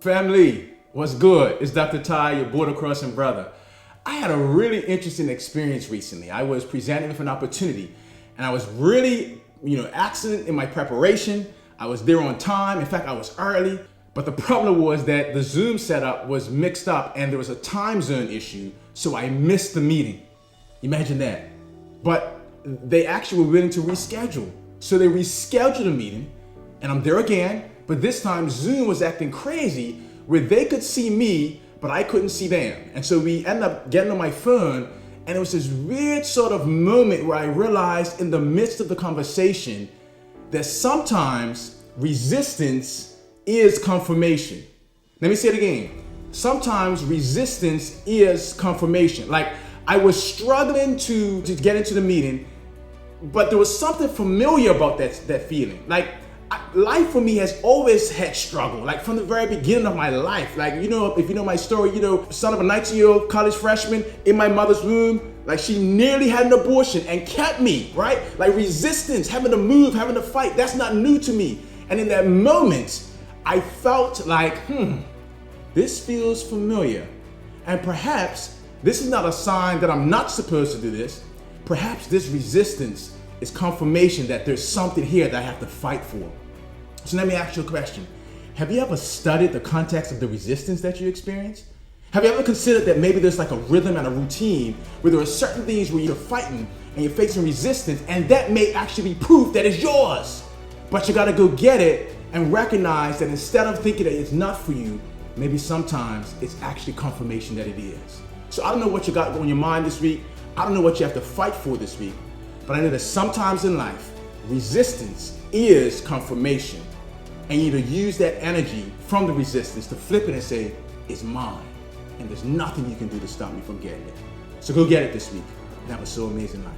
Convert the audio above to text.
Family, what's good? It's Dr. Ty, your border crossing brother. I had a really interesting experience recently. I was presented with an opportunity and I was really, excellent in my preparation. I was there on time. In fact, I was early. But the problem was that the Zoom setup was mixed up and there was a time zone issue, so I missed the meeting. Imagine that. But they actually were willing to reschedule. So they rescheduled the meeting and I'm there again, but this time Zoom was acting crazy where they could see me, but I couldn't see them. And so we ended up getting on my phone and it was this weird sort of moment where I realized in the midst of the conversation that sometimes resistance is confirmation. Let me say it again. Sometimes resistance is confirmation. Like I was struggling to get into the meeting, but there was something familiar about that feeling. Like life for me has always had struggle, like from the very beginning of my life. Like, if you know my story, son of a 19-year-old college freshman in my mother's womb, like she nearly had an abortion and kept me, right? Like resistance, having to move, having to fight, that's not new to me. And in that moment, I felt like, this feels familiar. And perhaps this is not a sign that I'm not supposed to do this. Perhaps this resistance is confirmation that there's something here that I have to fight for. So let me ask you a question. Have you ever studied the context of the resistance that you experience? Have you ever considered that maybe there's like a rhythm and a routine where there are certain things where you're fighting and you're facing resistance, and that may actually be proof that it's yours, but you gotta go get it and recognize that instead of thinking that it's not for you, maybe sometimes it's actually confirmation that it is. So I don't know what you got on your mind this week. I don't know what you have to fight for this week, but I know that sometimes in life, resistance is confirmation. And you need to use that energy from the resistance to flip it and say, it's mine. And there's nothing you can do to stop me from getting it. So go get it this week and have a so amazing life.